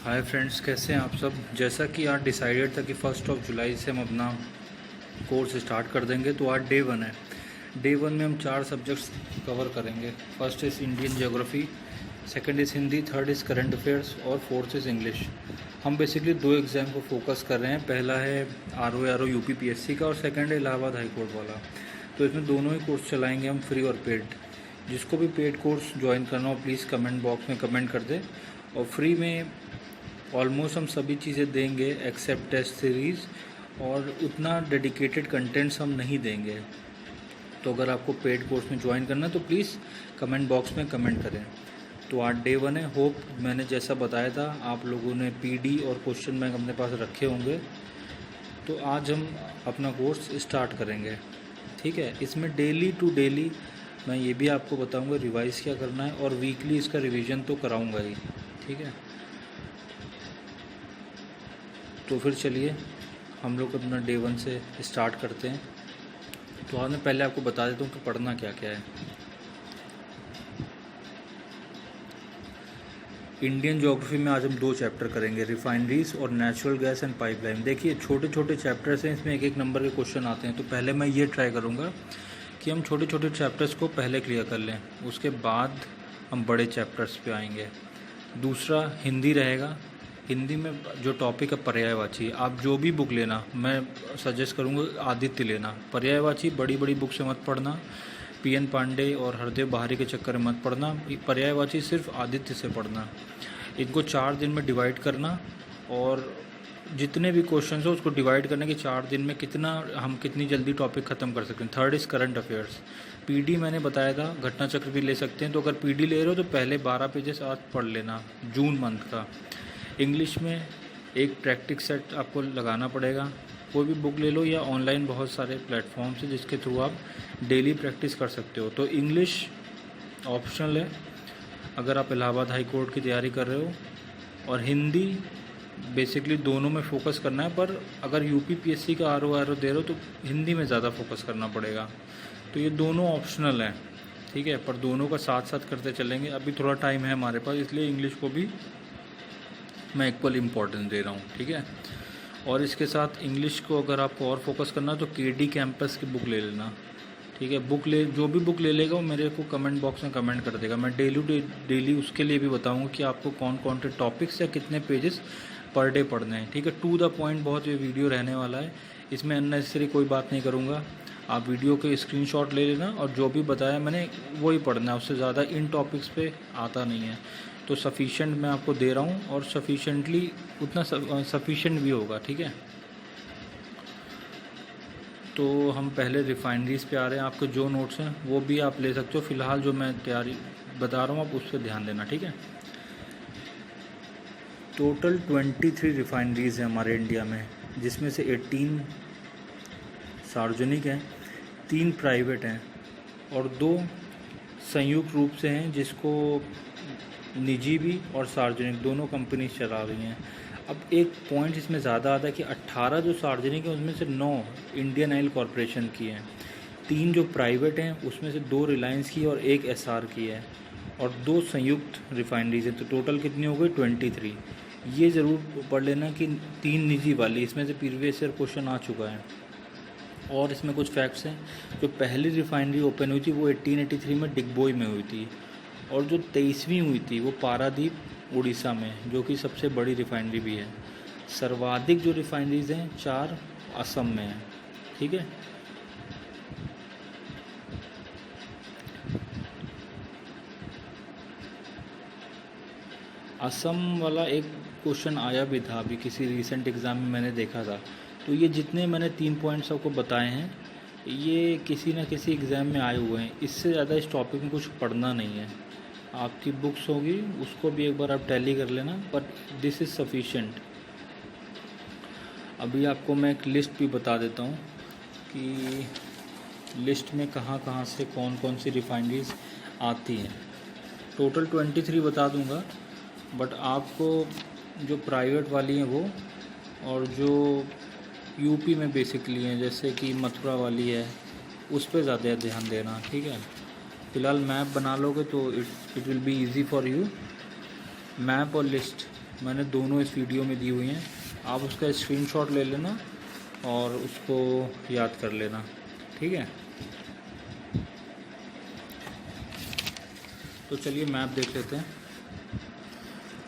Hi friends, कैसे हैं आप सब। जैसा कि आज डिसाइडेड था कि 1 जुलाई से हम अपना कोर्स स्टार्ट कर देंगे, तो आज डे 1 है। डे 1 में हम 4 सब्जेक्ट्स कवर करेंगे। First is Indian geography, second is Hindi, third is current affairs और फोर्थ इज़ इंग्लिश। हम बेसिकली 2 एग्ज़ाम को फोकस कर रहे हैं। पहला है RO UPPSC का और सेकंड है इलाहाबाद हाई कोर्ट वाला। तो इसमें दोनों ही कोर्स चलाएंगे हम, फ्री और पेड। जिसको भी पेड कोर्स ज्वाइन करना हो प्लीज़ कमेंट बॉक्स में कमेंट कर दे। और फ्री में ऑलमोस्ट हम सभी चीज़ें देंगे एक्सेप्ट टेस्ट सीरीज़, और उतना डेडिकेटेड कंटेंट्स हम नहीं देंगे। तो अगर आपको पेड कोर्स में ज्वाइन करना है तो प्लीज़ कमेंट बॉक्स में कमेंट करें। तो आज डे 1 है। होप मैंने जैसा बताया था आप लोगों ने PD और क्वेश्चन बैंक अपने पास रखे होंगे। तो आज हम अपना कोर्स स्टार्ट करेंगे, ठीक है। इसमें डेली टू डेली मैं ये भी आपको बताऊंगा रिवाइज़ क्या करना है, और वीकली इसका रिवीजन तो कराऊंगा ही, ठीक है। तो फिर चलिए हम लोग अपना डे 1 से स्टार्ट करते हैं। तो आज मैं पहले आपको बता देता हूँ कि पढ़ना क्या क्या है। इंडियन ज्योग्राफी में आज हम 2 चैप्टर करेंगे, रिफाइनरीज और नेचुरल गैस एंड पाइपलाइन। देखिए छोटे छोटे चैप्टर्स हैं, इसमें एक नंबर के क्वेश्चन आते हैं। तो पहले मैं ये ट्राई करूँगा कि हम छोटे छोटे चैप्टर्स को पहले क्लियर कर लें, उसके बाद हम बड़े चैप्टर्स पे आएंगे। दूसरा हिंदी रहेगा। हिंदी में जो टॉपिक है पर्यायवाची, आप जो भी बुक लेना मैं सजेस्ट करूँगा आदित्य लेना। पर्यायवाची बड़ी बड़ी बुक से मत पढ़ना, PN पांडे और हरदेव बहारी के चक्कर में मत पढ़ना। पर्यायवाची सिर्फ आदित्य से पढ़ना। इनको 4 दिन में डिवाइड करना, और जितने भी क्वेश्चन हो उसको डिवाइड करने के 4 दिन में कितनी जल्दी टॉपिक ख़त्म कर सकते हैं। Third is current affairs. PD मैंने बताया था, घटना चक्र भी ले सकते हैं। तो अगर PD ले रहे हो तो पहले 12 पेजेस आज पढ़ लेना जून मंथ का। इंग्लिश में एक प्रैक्टिस सेट आपको लगाना पड़ेगा। कोई भी बुक ले लो या ऑनलाइन बहुत सारे प्लेटफॉर्म्स हैं जिसके थ्रू आप डेली प्रैक्टिस कर सकते हो। तो इंग्लिश ऑप्शनल है अगर आप इलाहाबाद हाई कोर्ट की तैयारी कर रहे हो, और हिंदी बेसिकली दोनों में फोकस करना है। पर अगर UPPSC का RO दे रहे हो तो हिंदी में ज़्यादा फोकस करना पड़ेगा। तो ये दोनों ऑप्शनल हैं, ठीक है, पर दोनों का साथ साथ करते चलेंगे। अभी थोड़ा टाइम है हमारे पास, इसलिए इंग्लिश को भी मैं इक्वल इम्पोर्टेंस दे रहा हूँ, ठीक है। और इसके साथ इंग्लिश को अगर आपको और फोकस करना है तो KD कैंपस की बुक ले लेना, ठीक है। जो भी बुक ले लेगा वो मेरे को कमेंट बॉक्स में कमेंट कर देगा। मैं डेली उसके लिए भी बताऊंगा कि आपको कौन कौन से टॉपिक्स या कितने पेजेस पर डे पढ़ने हैं, ठीक है। टू द पॉइंट बहुत ये वीडियो रहने वाला है, इसमें अननेसेसरी कोई बात नहीं करूँगा। आप वीडियो के स्क्रीनशॉट ले लेना, और जो भी बताया मैंने वही पढ़ना है, उससे ज़्यादा इन टॉपिक्स पे आता नहीं है। तो सफिशेंट मैं आपको दे रहा हूँ, और सफिशेंटली उतना सफिशेंट भी होगा, ठीक है। तो हम पहले रिफाइनरीज पे आ रहे हैं। आपके जो नोट्स हैं वो भी आप ले सकते हो। फ़िलहाल जो मैं तैयारी बता रहा हूँ आप उस पर ध्यान देना, ठीक है। टोटल 23 रिफाइनरीज हैं हमारे इंडिया में, जिसमें से 18 सार्वजनिक हैं, 3 प्राइवेट हैं, और 2 संयुक्त रूप से हैं, जिसको निजी भी और सार्वजनिक दोनों कंपनी चला रही हैं। अब एक पॉइंट इसमें ज़्यादा आता है कि 18 जो सार्वजनिक हैं उसमें से 9 इंडियन ऑयल कॉरपोरेशन की हैं, 3 जो प्राइवेट हैं उसमें से 2 रिलायंस की और 1 SR की है, और 2 संयुक्त रिफाइनरीज हैं। तो टोटल कितनी हो गई 23। ये ज़रूर पढ़ लेना कि 3 निजी वाली, इसमें से प्रीवियस ईयर क्वेश्चन आ चुका है। और इसमें कुछ फैक्ट्स हैं। जो पहली रिफाइनरी ओपन हुई थी वो 1883 में डिगबोई में हुई थी, और जो 23वीं हुई थी वो पारादीप उड़ीसा में, जो कि सबसे बड़ी रिफाइनरी भी है। सर्वाधिक जो रिफाइनरीज हैं 4 असम में हैं, ठीक है। असम वाला एक क्वेश्चन आया भी था अभी किसी रीसेंट एग्ज़ाम में, मैंने देखा था। तो ये जितने मैंने 3 पॉइंट्स आपको बताए हैं ये किसी न किसी एग्ज़ाम में आए हुए हैं। इससे ज़्यादा इस टॉपिक में कुछ पढ़ना नहीं है। आपकी बुक्स होगी उसको भी एक बार आप टैली कर लेना, बट दिस इज़ सफिशेंट। अभी आपको मैं एक लिस्ट भी बता देता हूँ कि लिस्ट में कहाँ कहाँ से कौन कौन सी रिफाइनरीज आती हैं। टोटल 23 बता दूँगा, बट आपको जो प्राइवेट वाली हैं वो, और जो UP में बेसिकली हैं जैसे कि मथुरा वाली है, उस पर ज़्यादा ध्यान देना, ठीक है। फ़िलहाल मैप बना लोगे तो it will be easy for you. Map और लिस्ट मैंने दोनों इस वीडियो में दी हुई हैं, आप उसका स्क्रीनशॉट ले लेना और उसको याद कर लेना, ठीक है। तो चलिए मैप देख लेते हैं।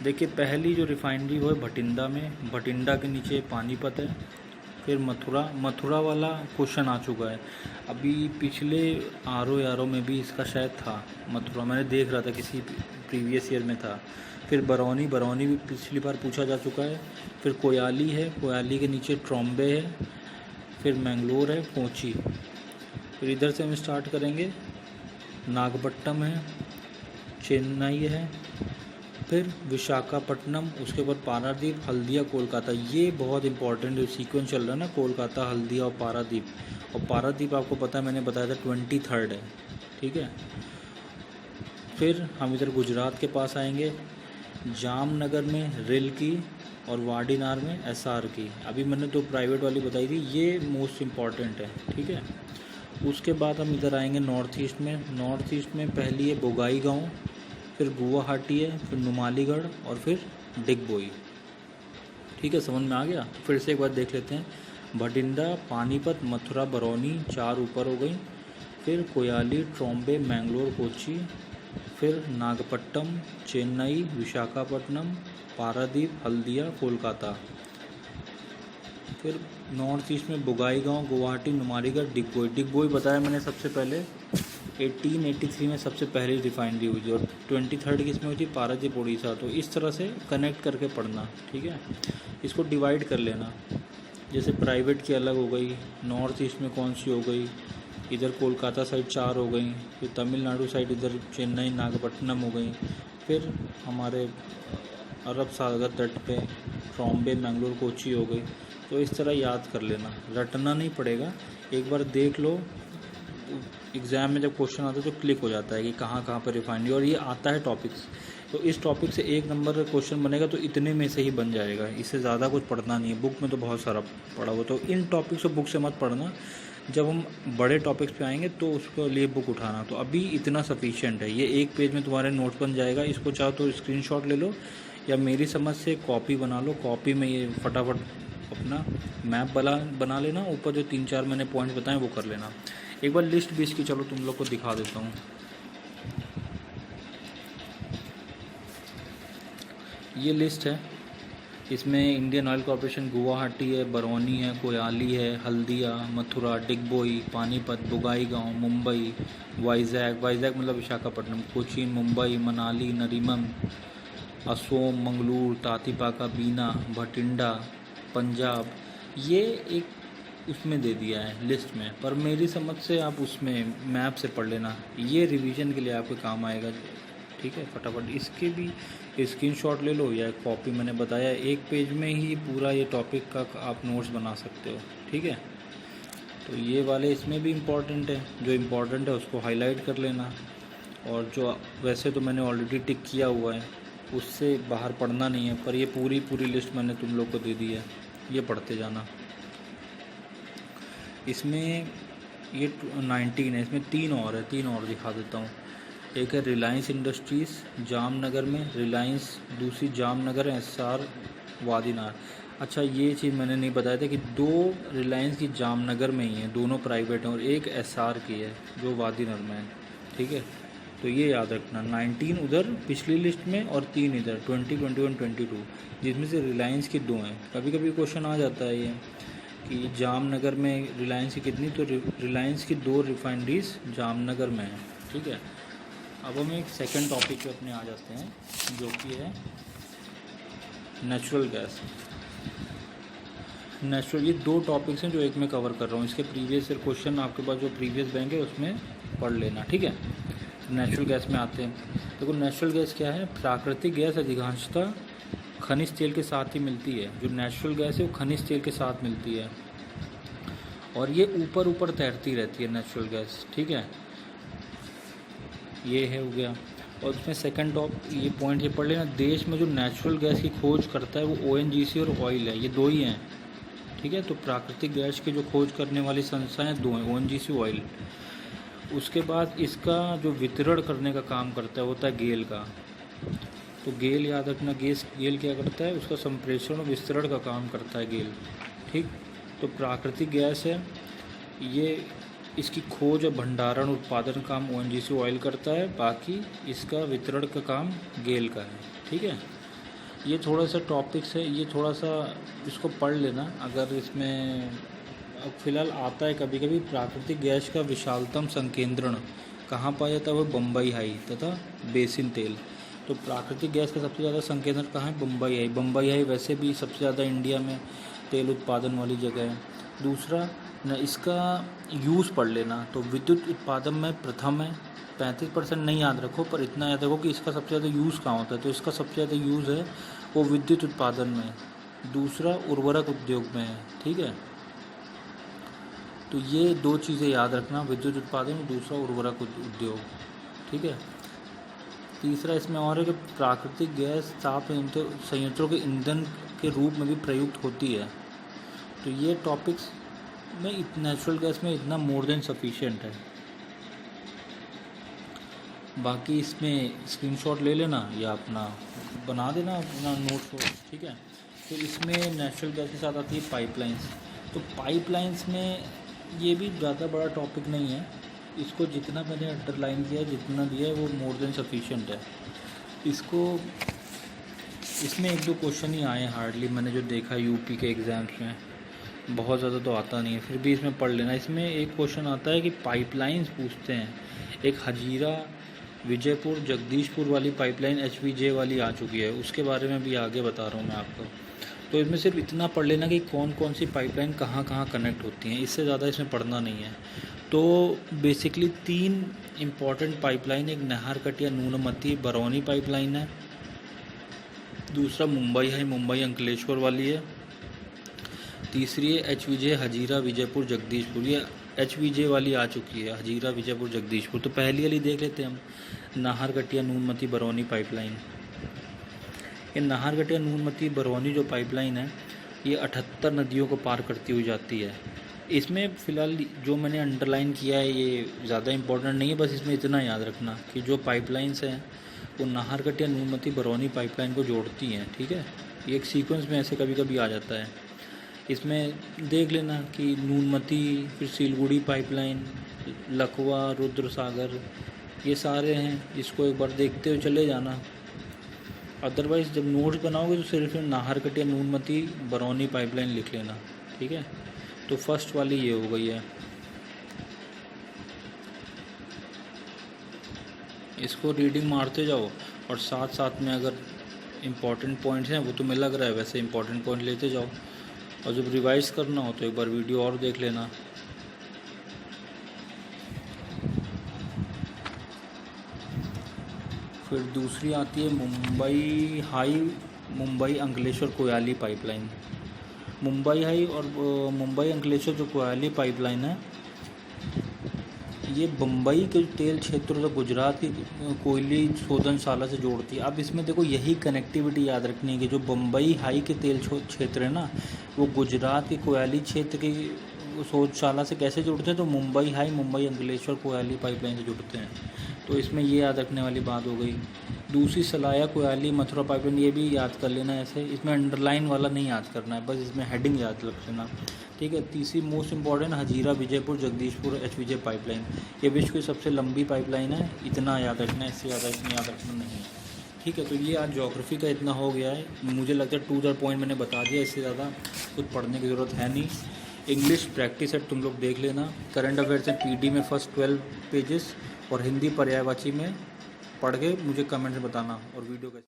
देखिए पहली जो रिफाइनरी वो है भटिंडा में, भटिंडा के नीचे पानीपत है, फिर मथुरा वाला क्वेश्चन आ चुका है। अभी पिछले आर ओ में भी इसका शायद था मथुरा, मैंने देख रहा था किसी प्रीवियस ईयर में था। फिर बरौनी भी पिछली बार पूछा जा चुका है। फिर कोयाली है, कोयाली के नीचे ट्रॉम्बे है, फिर मैंगलोर है, कोची। फिर इधर से हम स्टार्ट करेंगे, नागपट्टनम है, चेन्नई है, फिर विशाखापट्टनम, उसके बाद पारादीप, हल्दिया, कोलकाता। ये बहुत इंपॉर्टेंट सीक्वेंस चल रहा है ना, कोलकाता, हल्दिया और पारादीप। और पारादीप आपको पता है मैंने बताया था 23 है, ठीक है। फिर हम इधर गुजरात के पास आएंगे, जामनगर में रेल की और वाडीनार में एसआर की। अभी मैंने तो प्राइवेट वाली बताई थी, ये मोस्ट इम्पॉर्टेंट है, ठीक है। उसके बाद हम इधर आएंगे नॉर्थ ईस्ट में पहली है बोगाई गाँव, फिर गुवाहाटी है, फिर नुमालीगढ़ और फिर डिगबोई, ठीक है। समझ में आ गया। फिर से एक बार देख लेते हैं, भटिंडा, पानीपत, मथुरा, बरौनी, 4 ऊपर हो गई। फिर कोयाली, ट्रॉम्बे, मैंगलोर, कोची, फिर नागपट्टनम, चेन्नई, विशाखापट्टनम, पारादीप, हल्दिया, कोलकाता। फिर नॉर्थ ईस्ट में बोगाईगांव, गुवाहाटी, नुमालीगढ़, डिगबोई बताया मैंने सबसे पहले 1883 में सबसे पहली रिफाइनरी हुई थी और 23 की इसमें हुई थी पारादीप, उड़ीसा। तो इस तरह से कनेक्ट करके पढ़ना, ठीक है। इसको डिवाइड कर लेना, जैसे प्राइवेट की अलग हो गई, नॉर्थ ईस्ट में कौन सी हो गई, इधर कोलकाता साइड 4 हो गई, फिर तमिलनाडु साइड इधर चेन्नई, नागपट्टनम हो गई, फिर हमारे अरब सागर तट पे ट्रॉम्बे, मैंगलोर, कोची हो गई। तो इस तरह याद कर लेना, रटना नहीं पड़ेगा, एक बार देख लो। एग्ज़ाम में जब क्वेश्चन आता है तो क्लिक हो जाता है कि कहाँ कहाँ पर रिफाइनरी, और ये आता है टॉपिक्स। तो इस टॉपिक से 1 नंबर का क्वेश्चन बनेगा तो इतने में से ही बन जाएगा, इससे ज़्यादा कुछ पढ़ना नहीं है। बुक में तो बहुत सारा पढ़ा हुआ, तो इन टॉपिक्स को बुक से मत पढ़ना। जब हम बड़े टॉपिक्स पे आएंगे तो उसके लिए बुक उठाना। तो अभी इतना सफिशिएंट है, ये 1 पेज में तुम्हारे नोट बन जाएगा। इसको चाहो तो स्क्रीनशॉट ले लो या मेरी समझ से कॉपी बना लो, कॉपी में ये फटाफट अपना मैप बना लेना, ऊपर जो 3-4 मैंने पॉइंट बताए वो कर लेना। एक बार लिस्ट भी इसकी चलो तुम लोग को दिखा देता हूँ। ये लिस्ट है, इसमें इंडियन ऑयल कॉर्पोरेशन गुवाहाटी है, बरौनी है, कोयाली है, हल्दिया, मथुरा, डिगबोई, पानीपत, बोगाईगांव, मुंबई, वाइजैक मतलब विशाखापट्टनम, कोचीन, मुंबई, मनाली, नरीमन, असोम, मंगलूर, तातीपाका, बीना, भटिंडा, पंजाब। ये एक उसमें दे दिया है लिस्ट में, पर मेरी समझ से आप उसमें मैप से पढ़ लेना, ये रिवीजन के लिए आपके काम आएगा, ठीक है। फटाफट इसके भी स्क्रीनशॉट ले लो या कॉपी, मैंने बताया 1 पेज में ही पूरा ये टॉपिक का आप नोट्स बना सकते हो, ठीक है। तो ये वाले इसमें भी इम्पॉर्टेंट है, जो इम्पॉर्टेंट है उसको हाईलाइट कर लेना, और जो वैसे तो मैंने ऑलरेडी टिक किया हुआ है उससे बाहर पढ़ना नहीं है, पर ये पूरी लिस्ट मैंने तुम लोग को दे दी है, ये पढ़ते जाना। इसमें ये 19 है, इसमें 3 और दिखा देता हूँ। एक है रिलायंस इंडस्ट्रीज़ जामनगर में, रिलायंस दूसरी जामनगर एसआर वादीनार। अच्छा ये चीज़ मैंने नहीं बताया था कि 2 रिलायंस की जामनगर में ही हैं, दोनों प्राइवेट हैं, और एक एसआर की है जो वादीनार में है, ठीक है। तो ये याद रखना, 19 उधर पिछली लिस्ट में और 3 इधर 20, 21, 22, जिसमें से रिलायंस की 2 हैं। कभी कभी क्वेश्चन आ जाता है ये कि जामनगर में रिलायंस की कितनी, तो रिलायंस की 2 रिफाइनरीज जामनगर में है, ठीक है। अब हम एक सेकंड टॉपिक पे अपने आ जाते हैं, जो कि है नेचुरल गैस। ये 2 टॉपिक्स हैं जो एक में कवर कर रहा हूँ। इसके प्रीवियस ईयर क्वेश्चन आपके पास जो प्रीवियस बैंक है उसमें पढ़ लेना, ठीक है। नेचुरल गैस में आते हैं। देखो नेचुरल गैस क्या है, प्राकृतिक गैस अधिकांशतः खनिज तेल के साथ ही मिलती है। जो नेचुरल गैस है वो खनिज तेल के साथ मिलती है और ये ऊपर तैरती रहती है नेचुरल गैस, ठीक है। ये है हो गया। और उसमें सेकंड टॉप ये पॉइंट ये पढ़ लेना, देश में जो नेचुरल गैस की खोज करता है वो ONGC और ऑयल है, ये 2 ही हैं, ठीक है। तो प्राकृतिक गैस की जो खोज करने वाली संस्थाएं 2 हैं, ONGC, ऑयल। उसके बाद इसका जो वितरण करने का काम करता है वो होता है गेल का। तो गेल याद रखना, गेल क्या करता है, उसका संप्रेषण और विस्तरण का काम करता है गेल। ठीक, तो प्राकृतिक गैस है ये, इसकी खोज और भंडारण उत्पादन काम ओएनजीसी ऑयल करता है, बाकी इसका वितरण का काम गेल का है। ठीक है, ये थोड़ा सा टॉपिक्स है, ये थोड़ा सा इसको पढ़ लेना। अगर इसमें अब फ़िलहाल आता है कभी कभी, प्राकृतिक गैस का विशालतम संकेंद्रण कहाँ पाया जाता है, वो बम्बई हाई तथा बेसिन तेल। तो प्राकृतिक गैस का सबसे ज़्यादा संकेंद्रण कहाँ है, बम्बई हाई। बम्बई हाई वैसे भी सबसे ज़्यादा इंडिया में तेल उत्पादन वाली जगह है। दूसरा न, इसका यूज़ पढ़ लेना। तो विद्युत उत्पादन में प्रथम है, 35% नहीं याद रखो, पर इतना याद रखो कि इसका सबसे ज़्यादा यूज़ कहाँ होता है। तो इसका सबसे ज़्यादा यूज़ है वो विद्युत उत्पादन में। दूसरा उर्वरक उद्योग में है। ठीक है, तो ये दो चीज़ें याद रखना, विद्युत उत्पादन और दूसरा उर्वरक उद्योग। ठीक है, तीसरा इसमें और है कि प्राकृतिक गैस ताप संयंत्रों के ईंधन के रूप में भी प्रयुक्त होती है। तो ये टॉपिक्स में नेचुरल गैस में इतना मोर देन सफिशिएंट है। बाकी इसमें स्क्रीनशॉट ले लेना या अपना बना देना अपना नोट्स। ठीक है, तो इसमें नेचुरल गैस के साथ आती है पाइपलाइंस। तो पाइपलाइंस में ये भी ज़्यादा बड़ा टॉपिक नहीं है, इसको जितना मैंने अंडरलाइन किया, जितना दिया है वो मोर देन सफिशिएंट है। इसको इसमें एक दो क्वेश्चन ही आए हार्डली, मैंने जो देखा यूपी के एग्ज़ाम्स में, बहुत ज़्यादा तो आता नहीं है, फिर भी इसमें पढ़ लेना। इसमें एक क्वेश्चन आता है कि पाइपलाइंस पूछते हैं, एक हजीरा विजयपुर जगदीशपुर वाली पाइपलाइन HVJ वाली आ चुकी है, उसके बारे में भी आगे बता रहा हूँ मैं आपको। तो इसमें सिर्फ इतना पढ़ लेना कि कौन कौन सी पाइपलाइन कहाँ कहाँ कनेक्ट होती हैं, इससे ज़्यादा इसमें पढ़ना नहीं है। तो बेसिकली 3 इम्पॉर्टेंट पाइपलाइन, एक नाहरकटिया नूनमती बरौनी पाइपलाइन है, दूसरा मुंबई हाई मुंबई अंकलेश्वर वाली है, तीसरी है HVJ हजीरा विजयपुर जगदीशपुर। ये HVJ वाली आ चुकी है, हजीरा विजयपुर जगदीशपुर। तो पहली वाली देख लेते हैं हम, नाहरकटिया नूनमती बरौनी पाइपलाइन। ये नाहरकटिया नूनमती बरौनी जो पाइपलाइन है, ये 78 नदियों को पार करती हुई जाती है। इसमें फ़िलहाल जो मैंने अंडरलाइन किया है ये ज़्यादा इंपॉर्टेंट नहीं है, बस इसमें इतना याद रखना कि जो पाइपलाइंस हैं वो नाहरकटिया नूनमती बरौनी पाइपलाइन को जोड़ती हैं। ठीक है, ये एक सीक्वेंस में ऐसे कभी कभी आ जाता है। इसमें देख लेना कि नूनमती, फिर सिलगुड़ी पाइपलाइन, लखवा, रुद्र सागर, ये सारे हैं, इसको एक बार देखते हुए चले जाना। अदरवाइज़ जब नोट्स बनाओगे तो सिर्फ नाहरकटिया नूनमती बरौनी पाइपलाइन लिख लेना। ठीक है, तो फर्स्ट वाली ये हो गई है। इसको रीडिंग मारते जाओ और साथ साथ में अगर इम्पॉर्टेंट पॉइंट्स हैं वो तुम्हें लग रहा है वैसे इम्पॉर्टेंट पॉइंट लेते जाओ, और जब रिवाइज़ करना हो तो एक बार वीडियो और देख लेना। फिर दूसरी आती है Mumbai High Mumbai Ankleshwar Koyali pipeline. Mumbai High और मुंबई अंकलेश्वर जो कोयाली पाइपलाइन है, ये बम्बई के तेल क्षेत्र तो गुजरात की कोयली शोधनशाला से जोड़ती है। अब इसमें देखो यही कनेक्टिविटी याद रखनी है कि जो बम्बई हाई के तेल क्षेत्र है ना, वो गुजरात के कोयली क्षेत्र की शोधशाला से कैसे जुड़ते हैं, तो मुंबई हाई मुंबई अंकलेश्वर कोयली पाइपलाइन से जुड़ते हैं। तो इसमें ये याद रखने वाली बात हो गई। दूसरी सलाया कोयली मथुरा पाइपलाइन, ये भी याद कर लेना ऐसे, इसमें अंडरलाइन वाला नहीं याद करना है, बस इसमें हेडिंग याद रख लेना। ठीक है, तीसरी most important Hazira Vijaypur Jagdishpur HVJ pipeline, ये विश्व की सबसे लंबी पाइपलाइन है, इतना याद रखना है, इससे ज़्यादा इसमें याद रखना नहीं है। ठीक है, तो ये आज ज्योग्राफी का इतना हो गया है, मुझे लगता है 2 पॉइंट मैंने बता दिया, इससे ज़्यादा कुछ पढ़ने की ज़रूरत है नहीं। इंग्लिश प्रैक्टिस सेट तुम लोग देख लेना, करंट अफेयर्स हैं PD में फर्स्ट 12 पेजेस, और हिंदी पर्यायवाची में पढ़ के मुझे कमेंट में बताना, और वीडियो का